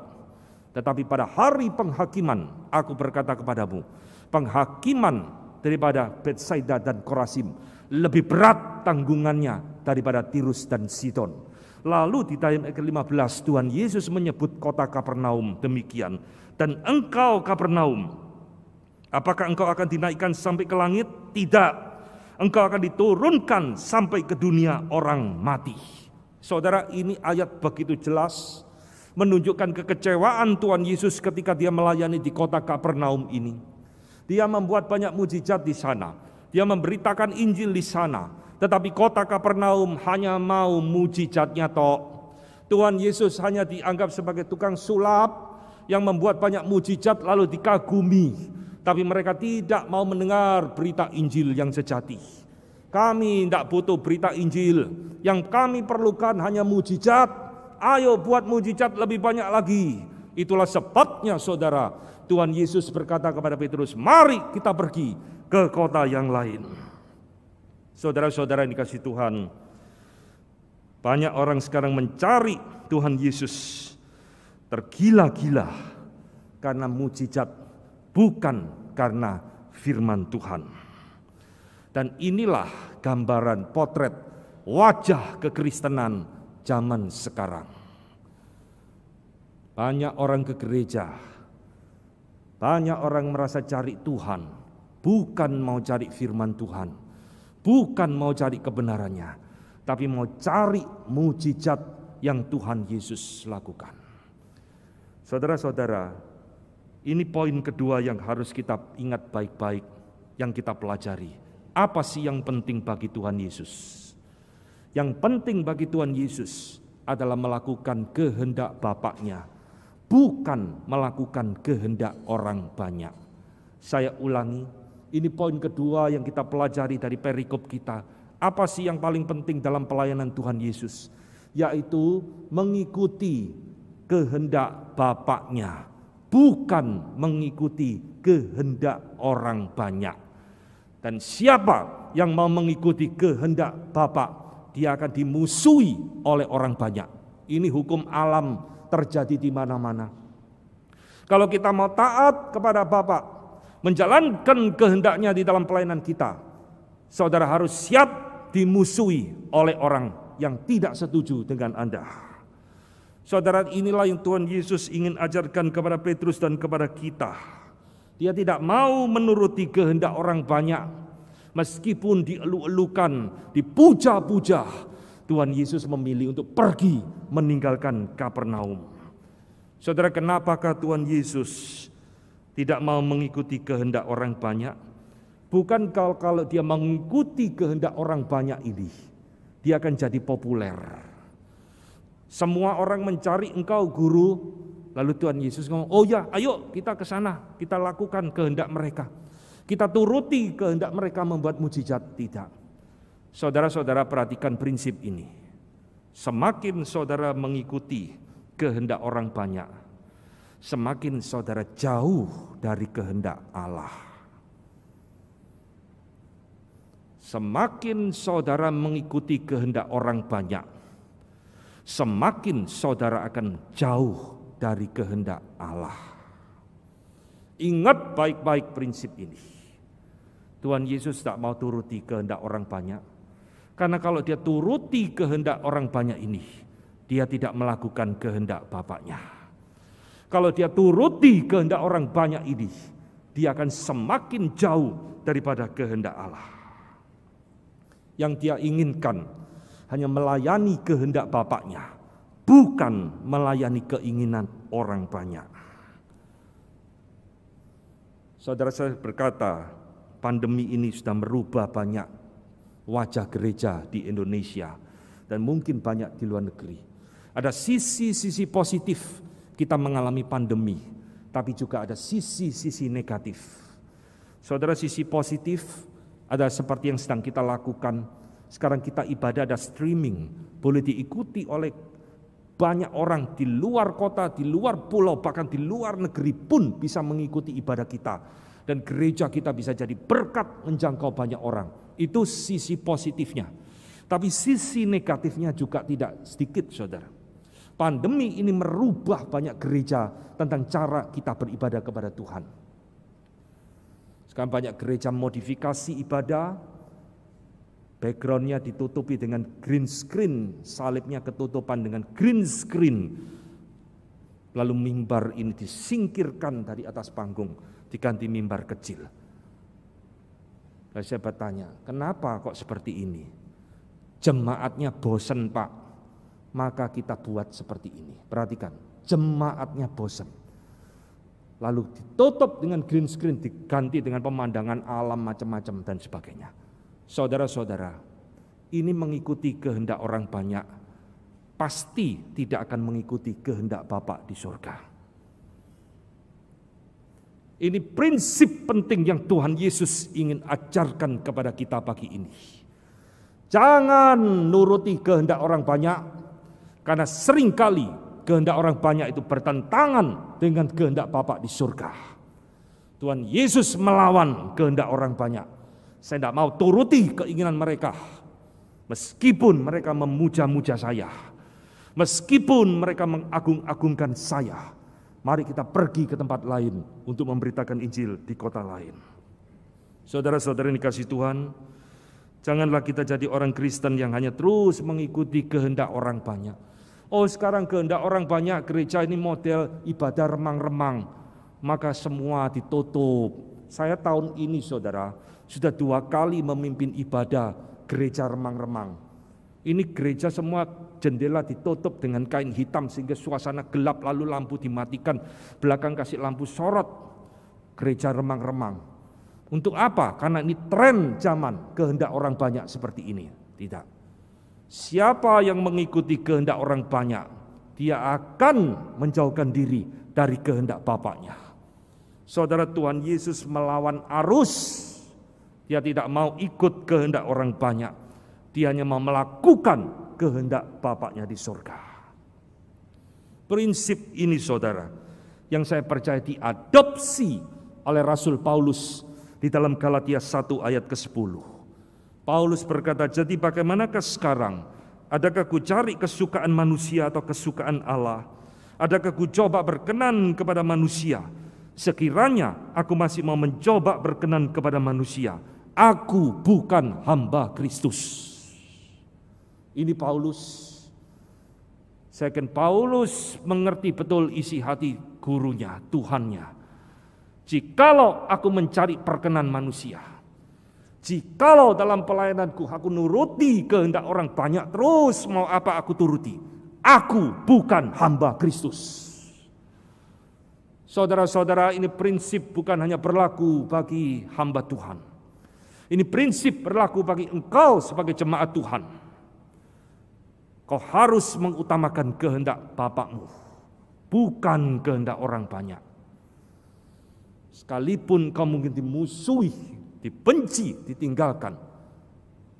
S1: Tetapi pada hari penghakiman, aku berkata kepadamu, penghakiman daripada Betsaida dan Korazim lebih berat tanggungannya daripada Tirus dan Sidon. Lalu di ayat ke-15 Tuhan Yesus menyebut kota Kapernaum demikian. Dan engkau Kapernaum, apakah engkau akan dinaikkan sampai ke langit? Tidak. Engkau akan diturunkan sampai ke dunia orang mati. Saudara, ini ayat begitu jelas menunjukkan kekecewaan Tuhan Yesus ketika dia melayani di kota Kapernaum ini. Dia membuat banyak mujizat di sana. Dia memberitakan Injil di sana. Tetapi kota Kapernaum hanya mau mujizatnya tok. Tuhan Yesus hanya dianggap sebagai tukang sulap yang membuat banyak mujizat lalu dikagumi. Tapi mereka tidak mau mendengar berita Injil yang sejati. Kami tidak butuh berita Injil. Yang kami perlukan hanya mujizat. Ayo buat mujizat lebih banyak lagi. Itulah sebabnya, saudara, Tuhan Yesus berkata kepada Petrus, mari kita pergi ke kota yang lain. Saudara-saudara yang dikasihi Tuhan, banyak orang sekarang mencari Tuhan Yesus tergila-gila karena mujizat, bukan karena firman Tuhan. Dan inilah gambaran potret wajah kekristenan zaman sekarang. Banyak orang ke gereja, banyak orang merasa cari Tuhan, bukan mau cari firman Tuhan, bukan mau cari kebenarannya, tapi mau cari mujizat yang Tuhan Yesus lakukan. Saudara-saudara, ini poin kedua yang harus kita ingat baik-baik, yang kita pelajari. Apa sih yang penting bagi Tuhan Yesus? Yang penting bagi Tuhan Yesus adalah melakukan kehendak Bapaknya, bukan melakukan kehendak orang banyak. Saya ulangi, ini poin kedua yang kita pelajari dari perikop kita. Apa sih yang paling penting dalam pelayanan Tuhan Yesus? Yaitu mengikuti kehendak Bapaknya, bukan mengikuti kehendak orang banyak. Dan siapa yang mau mengikuti kehendak Bapa, dia akan dimusuhi oleh orang banyak. Ini hukum alam terjadi di mana-mana. Kalau kita mau taat kepada Bapa, menjalankan kehendaknya di dalam pelayanan kita, saudara harus siap dimusuhi oleh orang yang tidak setuju dengan Anda. Saudara, inilah yang Tuhan Yesus ingin ajarkan kepada Petrus dan kepada kita. Dia tidak mau menuruti kehendak orang banyak. Meskipun dielu-elukan, dipuja-puja, Tuhan Yesus memilih untuk pergi meninggalkan Kapernaum. Saudara, kenapakah Tuhan Yesus tidak mau mengikuti kehendak orang banyak? Bukan kalau dia mengikuti kehendak orang banyak ini, dia akan jadi populer. Semua orang mencari engkau guru, lalu Tuhan Yesus ngomong, oh ya, ayo kita ke sana, kita lakukan kehendak mereka. Kita turuti kehendak mereka membuat mujizat. Tidak. Saudara-saudara, perhatikan prinsip ini. Semakin saudara mengikuti kehendak orang banyak, semakin saudara jauh dari kehendak Allah. Semakin saudara mengikuti kehendak orang banyak, semakin saudara akan jauh dari kehendak Allah. Ingat baik-baik prinsip ini. Tuhan Yesus tak mau turuti kehendak orang banyak, karena kalau dia turuti kehendak orang banyak ini, dia tidak melakukan kehendak Bapaknya. Kalau dia turuti kehendak orang banyak ini, dia akan semakin jauh daripada kehendak Allah. Yang dia inginkan hanya melayani kehendak Bapaknya, bukan melayani keinginan orang banyak. Saudara saya berkata, pandemi ini sudah merubah banyak wajah gereja di Indonesia dan mungkin banyak di luar negeri. Ada sisi-sisi positif kita mengalami pandemi, tapi juga ada sisi-sisi negatif. Saudara, sisi positif ada seperti yang sedang kita lakukan. Sekarang kita ibadah ada streaming, boleh diikuti oleh banyak orang di luar kota, di luar pulau, bahkan di luar negeri pun bisa mengikuti ibadah kita. Dan gereja kita bisa jadi berkat menjangkau banyak orang. Itu sisi positifnya. Tapi sisi negatifnya juga tidak sedikit, saudara. Pandemi ini merubah banyak gereja tentang cara kita beribadah kepada Tuhan. Sekarang banyak gereja modifikasi ibadah, backgroundnya ditutupi dengan green screen, salibnya ketutupan dengan green screen. Lalu mimbar ini disingkirkan dari atas panggung, diganti mimbar kecil. Lalu saya bertanya, kenapa kok seperti ini? Jemaatnya bosan, Pak, maka kita buat seperti ini. Perhatikan, jemaatnya bosan. Lalu ditutup dengan green screen, diganti dengan pemandangan alam macam-macam dan sebagainya. Saudara-saudara, ini mengikuti kehendak orang banyak, pasti tidak akan mengikuti kehendak Bapa di surga. Ini prinsip penting yang Tuhan Yesus ingin ajarkan kepada kita pagi ini. Jangan nuruti kehendak orang banyak, karena seringkali kehendak orang banyak itu bertentangan dengan kehendak Bapa di surga. Tuhan Yesus melawan kehendak orang banyak. Saya tidak mau turuti keinginan mereka. Meskipun mereka memuja-muja saya. Meskipun mereka mengagung-agungkan saya. Mari kita pergi ke tempat lain untuk memberitakan Injil di kota lain. Saudara-saudara yang dikasihi Tuhan, janganlah kita jadi orang Kristen yang hanya terus mengikuti kehendak orang banyak. Oh, sekarang kehendak orang banyak, gereja ini model ibadah remang-remang, maka semua ditutup. Saya tahun ini, saudara, sudah 2 kali memimpin ibadah gereja remang-remang. Ini gereja semua jendela ditutup dengan kain hitam sehingga suasana gelap, lalu lampu dimatikan, belakang kasih lampu sorot. Gereja remang-remang. Untuk apa? Karena ini tren zaman, kehendak orang banyak seperti ini. Tidak. Siapa yang mengikuti kehendak orang banyak, dia akan menjauhkan diri dari kehendak Bapaknya. Saudara, Tuhan Yesus melawan arus. Dia tidak mau ikut kehendak orang banyak. Dia hanya mau melakukan kehendak Bapaknya di surga. Prinsip ini, saudara, yang saya percaya diadopsi oleh Rasul Paulus di dalam Galatia 1 ayat ke-10. Paulus berkata, jadi bagaimanakah sekarang? Adakah ku cari kesukaan manusia atau kesukaan Allah? Adakah ku coba berkenan kepada manusia? Sekiranya aku masih mau mencoba berkenan kepada manusia, aku bukan hamba Kristus. Ini Paulus. Second, Paulus mengerti betul isi hati gurunya, Tuhannya. Jikalau aku mencari perkenan manusia, jikalau dalam pelayananku aku nuruti kehendak orang banyak, terus mau apa aku turuti, aku bukan hamba Kristus. Saudara-saudara, ini prinsip bukan hanya berlaku bagi hamba Tuhan. Ini prinsip berlaku bagi engkau sebagai jemaat Tuhan. Kau harus mengutamakan kehendak Bapakmu, bukan kehendak orang banyak. Sekalipun kau mungkin dimusuhi, dibenci, ditinggalkan,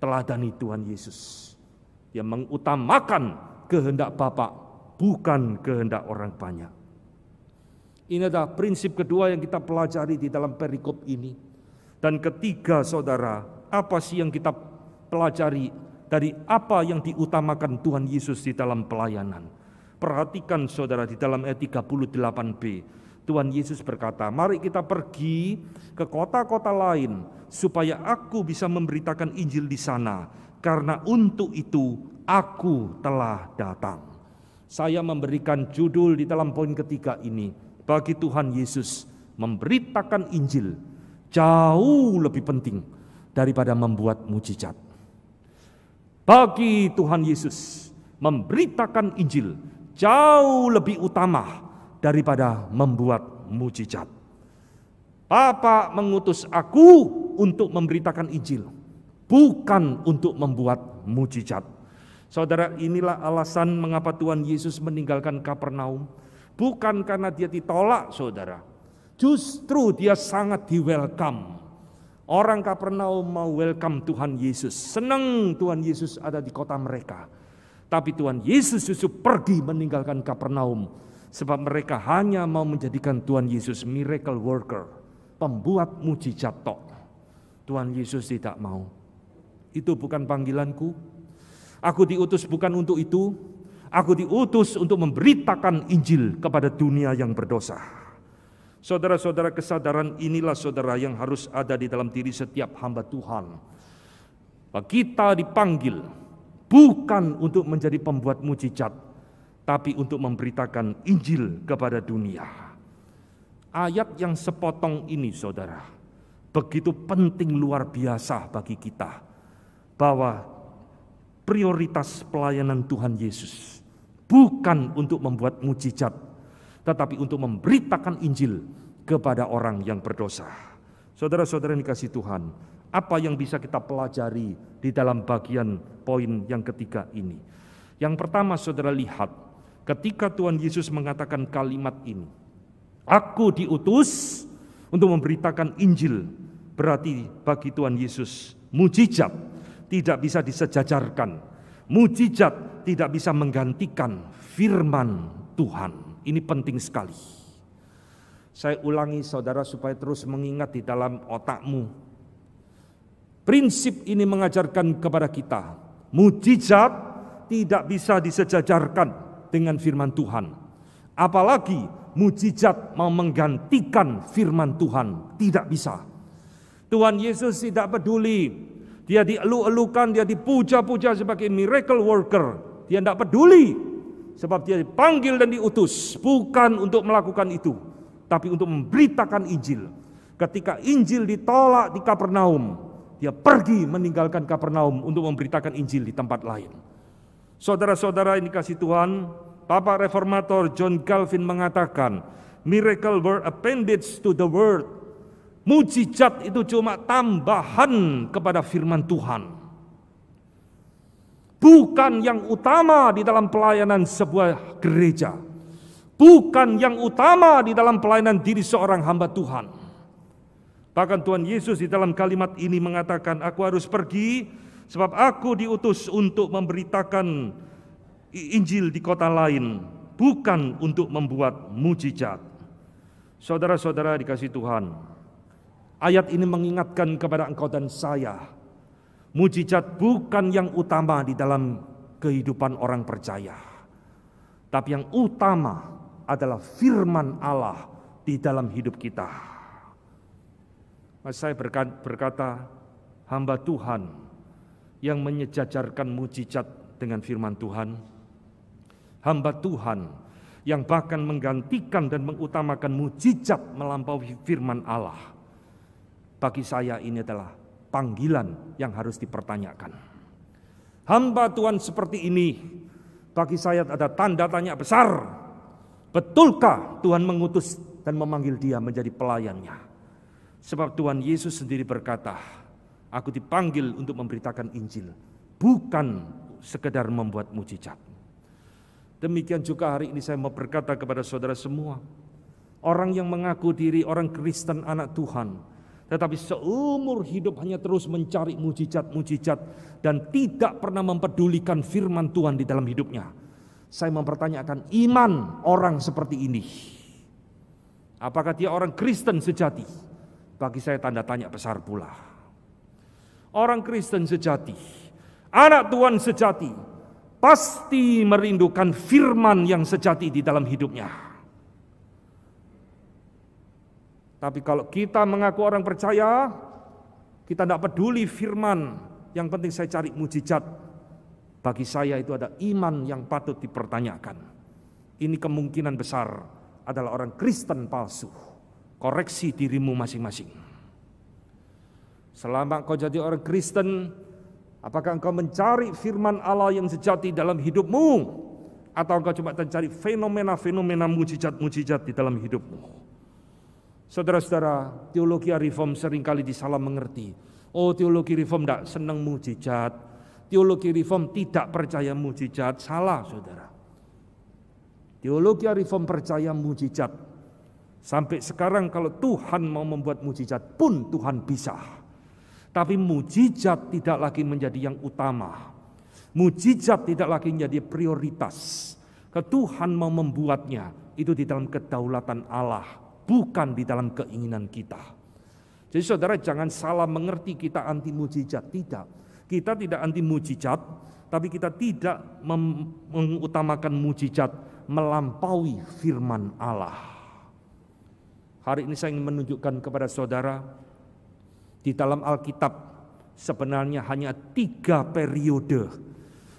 S1: teladani Tuhan Yesus. Dia mengutamakan kehendak Bapa bukan kehendak orang banyak. Ini adalah prinsip kedua yang kita pelajari di dalam perikop ini. Dan ketiga, saudara, apa sih yang kita pelajari dari apa yang diutamakan Tuhan Yesus di dalam pelayanan? Perhatikan saudara, di dalam ayat 38b, Tuhan Yesus berkata, mari kita pergi ke kota-kota lain supaya aku bisa memberitakan Injil di sana, karena untuk itu aku telah datang. Saya memberikan judul di dalam poin ketiga ini, bagi Tuhan Yesus memberitakan Injil jauh lebih penting daripada membuat mujizat. Bagi Tuhan Yesus memberitakan Injil jauh lebih utama daripada membuat mujizat. Bapa mengutus aku untuk memberitakan Injil, bukan untuk membuat mujizat. Saudara, inilah alasan mengapa Tuhan Yesus meninggalkan Kapernaum. Bukan karena dia ditolak, saudara. Justru dia sangat di-welcome. Orang Kapernaum mau welcome Tuhan Yesus. Senang Tuhan Yesus ada di kota mereka. Tapi Tuhan Yesus justru pergi meninggalkan Kapernaum. Sebab mereka hanya mau menjadikan Tuhan Yesus miracle worker, pembuat mujizat tok. Tuhan Yesus tidak mau. Itu bukan panggilanku. Aku diutus bukan untuk itu. Aku diutus untuk memberitakan Injil kepada dunia yang berdosa. Saudara-saudara, kesadaran inilah saudara yang harus ada di dalam diri setiap hamba Tuhan. Bahwa kita dipanggil bukan untuk menjadi pembuat mujizat, tapi untuk memberitakan Injil kepada dunia. Ayat yang sepotong ini saudara, begitu penting luar biasa bagi kita, bahwa prioritas pelayanan Tuhan Yesus bukan untuk membuat mujizat, tetapi untuk memberitakan Injil kepada orang yang berdosa. Saudara-saudara yang dikasihi Tuhan, apa yang bisa kita pelajari di dalam bagian poin yang ketiga ini? Yang pertama, saudara lihat, ketika Tuhan Yesus mengatakan kalimat ini, aku diutus untuk memberitakan Injil, berarti bagi Tuhan Yesus mujizat tidak bisa disejajarkan. Mujizat tidak bisa menggantikan firman Tuhan. Ini penting sekali. Saya ulangi saudara supaya terus mengingat di dalam otakmu. Prinsip ini mengajarkan kepada kita, mujizat tidak bisa disejajarkan dengan firman Tuhan. Apalagi mujizat mau menggantikan firman Tuhan, tidak bisa. Tuhan Yesus tidak peduli. Dia dielu-elukan, dia dipuja-puja sebagai miracle worker. Dia tidak peduli. Sebab dia dipanggil dan diutus. Bukan untuk melakukan itu, tapi untuk memberitakan Injil. Ketika Injil ditolak di Kapernaum, dia pergi meninggalkan Kapernaum untuk memberitakan Injil di tempat lain. Saudara-saudara yang dikasihi Tuhan, Bapak Reformator John Calvin mengatakan, miracle were appendage to the word. Mujizat itu cuma tambahan kepada firman Tuhan. Bukan yang utama di dalam pelayanan sebuah gereja. Bukan yang utama di dalam pelayanan diri seorang hamba Tuhan. Bahkan Tuhan Yesus di dalam kalimat ini mengatakan, aku harus pergi sebab aku diutus untuk memberitakan Injil di kota lain, bukan untuk membuat mujizat. Saudara-saudara dikasihi Tuhan, ayat ini mengingatkan kepada engkau dan saya, mujizat bukan yang utama di dalam kehidupan orang percaya. Tapi yang utama adalah firman Allah di dalam hidup kita. Saya berkata, hamba Tuhan yang menyejajarkan mujizat dengan firman Tuhan. Hamba Tuhan yang bahkan menggantikan dan mengutamakan mujizat melampaui firman Allah. Bagi saya ini adalah panggilan yang harus dipertanyakan. Hamba Tuhan seperti ini, bagi saya ada tanda tanya besar. Betulkah Tuhan mengutus dan memanggil dia menjadi pelayannya? Sebab Tuhan Yesus sendiri berkata, aku dipanggil untuk memberitakan Injil, bukan sekedar membuat mujizat. Demikian juga hari ini saya mau berkata kepada saudara semua, orang yang mengaku diri orang Kristen anak Tuhan, tetapi seumur hidup hanya terus mencari mujizat-mujizat dan tidak pernah mempedulikan firman Tuhan di dalam hidupnya. Saya mempertanyakan iman orang seperti ini. Apakah dia orang Kristen sejati? Bagi saya tanda tanya besar pula. Orang Kristen sejati, anak Tuhan sejati, pasti merindukan firman yang sejati di dalam hidupnya. Tapi kalau kita mengaku orang percaya, kita tidak peduli firman, yang penting saya cari mujizat. Bagi saya itu ada iman yang patut dipertanyakan. Ini kemungkinan besar adalah orang Kristen palsu. Koreksi dirimu masing-masing. Selama kau jadi orang Kristen, apakah engkau mencari firman Allah yang sejati dalam hidupmu? Atau engkau cuma mencari fenomena-fenomena mujizat-mujizat di dalam hidupmu? Saudara-saudara, teologi reform seringkali disalah mengerti. Oh, teologi reform tidak senang mujizat. Teologi reform tidak percaya mujizat. Salah, saudara. Teologi reform percaya mujizat. Sampai sekarang kalau Tuhan mau membuat mujizat pun Tuhan bisa. Tapi mujizat tidak lagi menjadi yang utama. Mujizat tidak lagi menjadi prioritas. Tuhan mau membuatnya itu di dalam kedaulatan Allah, bukan di dalam keinginan kita. Jadi saudara jangan salah mengerti kita anti mujizat, tidak. Kita tidak anti mujizat, tapi kita tidak mengutamakan mujizat melampaui firman Allah. Hari ini saya ingin menunjukkan kepada saudara, di dalam Alkitab sebenarnya hanya 3 periode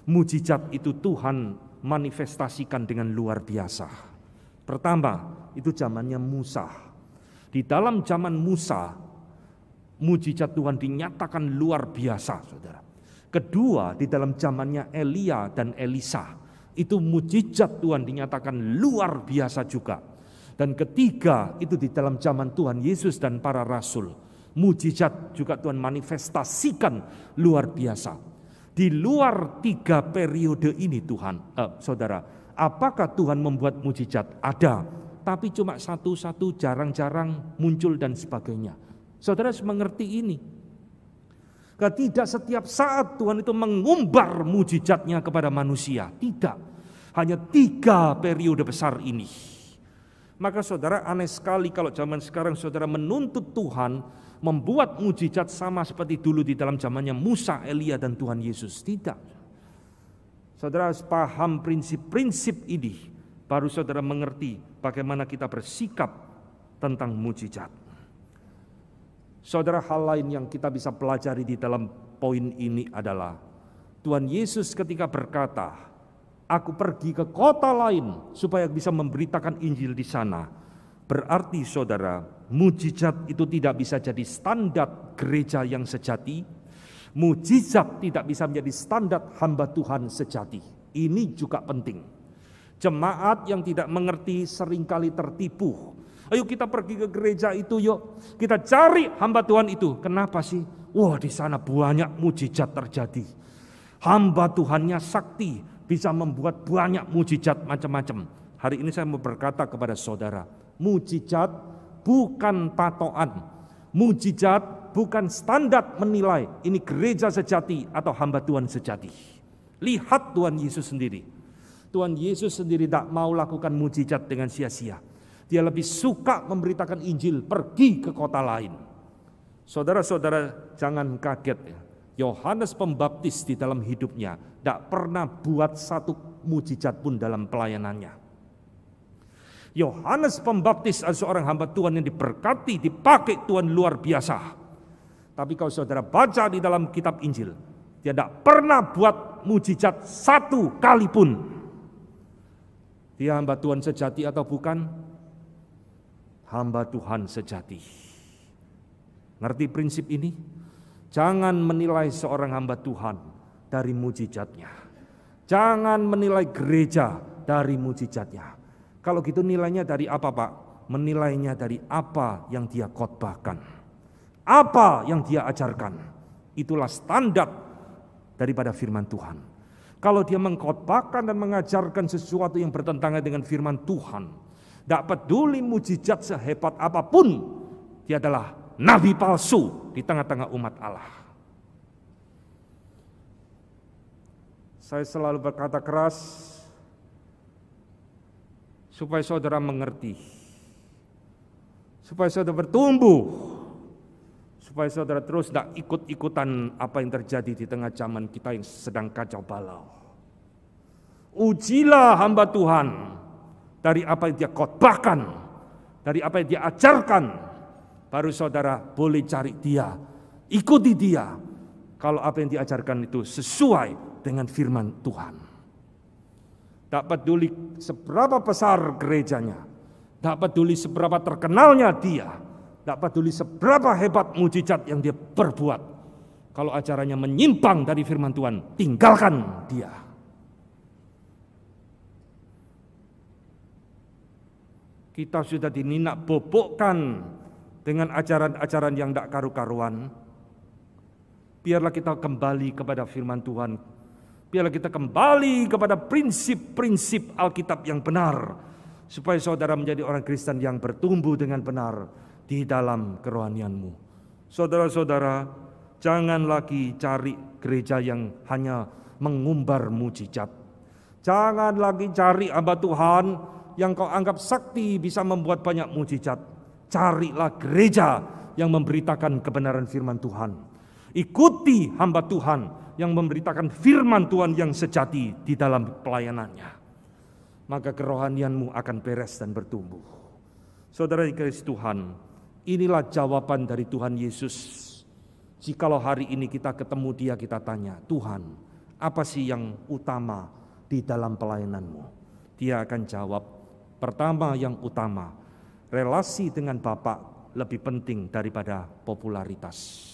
S1: mujizat itu Tuhan manifestasikan dengan luar biasa. Pertama, itu zamannya Musa. Di dalam zaman Musa, mujizat Tuhan dinyatakan luar biasa, saudara. Kedua, di dalam zamannya Elia dan Elisa, itu mujizat Tuhan dinyatakan luar biasa juga. Dan ketiga, itu di dalam zaman Tuhan Yesus dan para rasul, mujizat juga Tuhan manifestasikan luar biasa. Di luar 3 periode ini saudara, apakah Tuhan membuat mujizat? Ada, tapi cuma satu-satu, jarang-jarang muncul dan sebagainya. Saudara harus mengerti ini. Tidak setiap saat Tuhan itu mengumbar mujizatnya kepada manusia. Tidak. Hanya 3 periode besar ini. Maka saudara aneh sekali kalau zaman sekarang saudara menuntut Tuhan membuat mujizat sama seperti dulu di dalam zamannya Musa, Elia dan Tuhan Yesus. Tidak. Saudara harus paham prinsip-prinsip ini. Baru saudara mengerti bagaimana kita bersikap tentang mujizat. Saudara, hal lain yang kita bisa pelajari di dalam poin ini adalah Tuhan Yesus ketika berkata, "Aku pergi ke kota lain supaya bisa memberitakan Injil di sana." Berarti saudara, mujizat itu tidak bisa jadi standar gereja yang sejati. Mujizat tidak bisa menjadi standar hamba Tuhan sejati. Ini juga penting. Jemaat yang tidak mengerti seringkali tertipu. Ayo kita pergi ke gereja itu yuk. Kita cari hamba Tuhan itu. Kenapa sih? Wah, di sana banyak mujizat terjadi. Hamba Tuhannya sakti, bisa membuat banyak mujizat macam-macam. Hari ini saya mau berkata kepada saudara, mujizat bukan patokan. Mujizat bukan standar menilai ini gereja sejati atau hamba Tuhan sejati. Lihat Tuhan Yesus sendiri. Tuhan Yesus sendiri tidak mau lakukan mujizat dengan sia-sia. Dia lebih suka memberitakan Injil, pergi ke kota lain. Saudara-saudara jangan kaget ya. Yohanes Pembaptis di dalam hidupnya tidak pernah buat satu mujizat pun dalam pelayanannya. Yohanes Pembaptis adalah seorang hamba Tuhan yang diberkati, dipakai Tuhan luar biasa. Tapi kalau saudara baca di dalam kitab Injil, dia tidak pernah buat mujizat satu kali pun. Dia hamba Tuhan sejati atau bukan? Hamba Tuhan sejati. Ngerti prinsip ini? Jangan menilai seorang hamba Tuhan dari mujizatnya. Jangan menilai gereja dari mujizatnya. Kalau gitu nilainya dari apa, Pak? Menilainya dari apa yang dia khotbahkan. Apa yang dia ajarkan. Itulah standar daripada firman Tuhan. Kalau dia mengkhotbahkan dan mengajarkan sesuatu yang bertentangan dengan firman Tuhan, tidak peduli mujizat sehebat apapun, dia adalah nabi palsu di tengah-tengah umat Allah. Saya selalu berkata keras, supaya saudara mengerti, supaya saudara bertumbuh, supaya saudara terus tidak ikut-ikutan apa yang terjadi di tengah zaman kita yang sedang kacau balau. Ujilah hamba Tuhan dari apa yang dia khotbahkan, dari apa yang dia ajarkan, baru saudara boleh cari dia, ikuti dia, kalau apa yang diajarkan itu sesuai dengan firman Tuhan. Tak peduli seberapa besar gerejanya, tak peduli seberapa terkenalnya dia, tak peduli seberapa hebat mujizat yang dia perbuat. Kalau ajarannya menyimpang dari firman Tuhan, tinggalkan dia. Kita sudah dininak bobokkan dengan ajaran-ajaran yang tidak karu-karuan. Biarlah kita kembali kepada firman Tuhan. Biarlah kita kembali kepada prinsip-prinsip Alkitab yang benar, supaya saudara menjadi orang Kristen yang bertumbuh dengan benar di dalam kerohanianmu. Saudara-saudara, jangan lagi cari gereja yang hanya mengumbar mujizat. Jangan lagi cari hamba Tuhan yang kau anggap sakti bisa membuat banyak mujizat. Carilah gereja yang memberitakan kebenaran firman Tuhan. Ikuti hamba Tuhan yang memberitakan firman Tuhan yang sejati di dalam pelayanannya. Maka kerohanianmu akan beres dan bertumbuh. Saudara dikasihi Tuhan, inilah jawaban dari Tuhan Yesus. Jikalau hari ini kita ketemu dia, kita tanya, Tuhan, apa sih yang utama di dalam pelayananmu? Dia akan jawab, pertama yang utama, relasi dengan Bapa lebih penting daripada popularitas.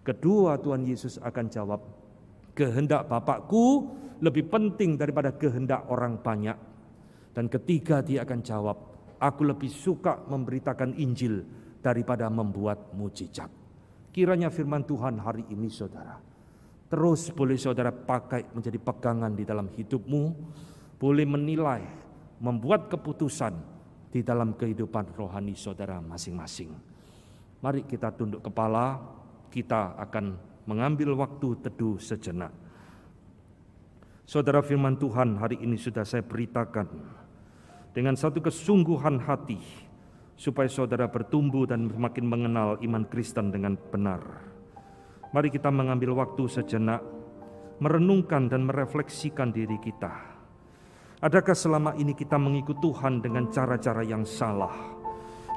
S1: Kedua, Tuhan Yesus akan jawab, kehendak Bapakku lebih penting daripada kehendak orang banyak. Dan ketiga, dia akan jawab, aku lebih suka memberitakan Injil daripada membuat mujizat. Kiranya firman Tuhan hari ini saudara, terus boleh saudara pakai menjadi pegangan di dalam hidupmu, boleh menilai, membuat keputusan di dalam kehidupan rohani saudara masing-masing. Mari kita tunduk kepala, kita akan mengambil waktu teduh sejenak. Saudara, firman Tuhan hari ini sudah saya beritakan dengan satu kesungguhan hati, supaya saudara bertumbuh dan semakin mengenal iman Kristen dengan benar. Mari kita mengambil waktu sejenak, merenungkan dan merefleksikan diri kita. Adakah selama ini kita mengikut Tuhan dengan cara-cara yang salah?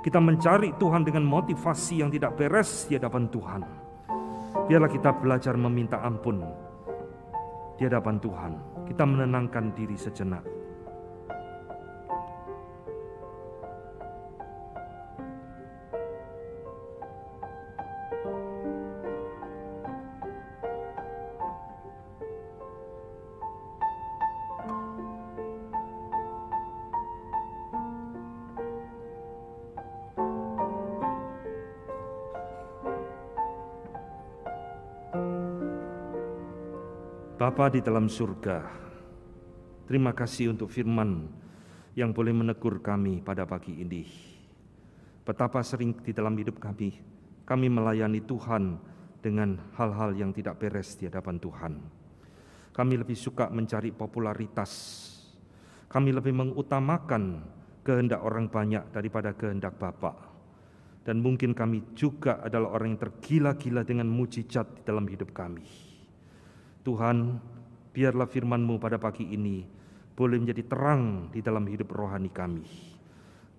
S1: Kita mencari Tuhan dengan motivasi yang tidak beres di hadapan Tuhan. Biarlah kita belajar meminta ampun di hadapan Tuhan. Kita menenangkan diri sejenak. Bapa di dalam surga, terima kasih untuk firman yang boleh menegur kami pada pagi ini. Betapa sering di dalam hidup kami melayani Tuhan dengan hal-hal yang tidak beres di hadapan Tuhan. Kami lebih suka mencari popularitas. Kami lebih mengutamakan kehendak orang banyak daripada kehendak Bapa. Dan mungkin kami juga adalah orang yang tergila-gila dengan mujizat di dalam hidup kami. Tuhan, biarlah firman-Mu pada pagi ini boleh menjadi terang di dalam hidup rohani kami.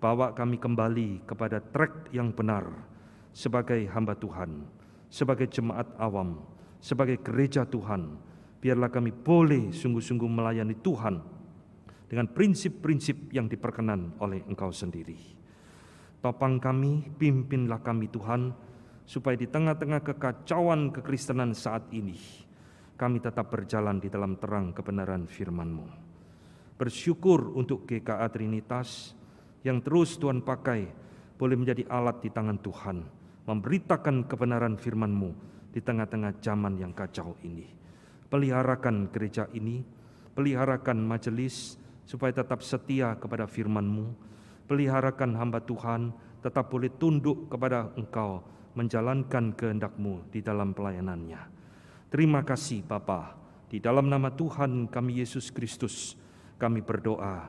S1: Bawa kami kembali kepada track yang benar sebagai hamba Tuhan, sebagai jemaat awam, sebagai gereja Tuhan. Biarlah kami boleh sungguh-sungguh melayani Tuhan dengan prinsip-prinsip yang diperkenan oleh Engkau sendiri. Topang kami, pimpinlah kami Tuhan, supaya di tengah-tengah kekacauan kekristenan saat ini, kami tetap berjalan di dalam terang kebenaran firman-Mu. Bersyukur untuk GKA Trinitas yang terus Tuhan pakai boleh menjadi alat di tangan Tuhan, memberitakan kebenaran firman-Mu di tengah-tengah zaman yang kacau ini. Peliharakan gereja ini, peliharakan majelis supaya tetap setia kepada firman-Mu. Peliharakan hamba Tuhan tetap boleh tunduk kepada Engkau, menjalankan kehendak-Mu di dalam pelayanannya. Terima kasih Bapa, di dalam nama Tuhan kami Yesus Kristus kami berdoa.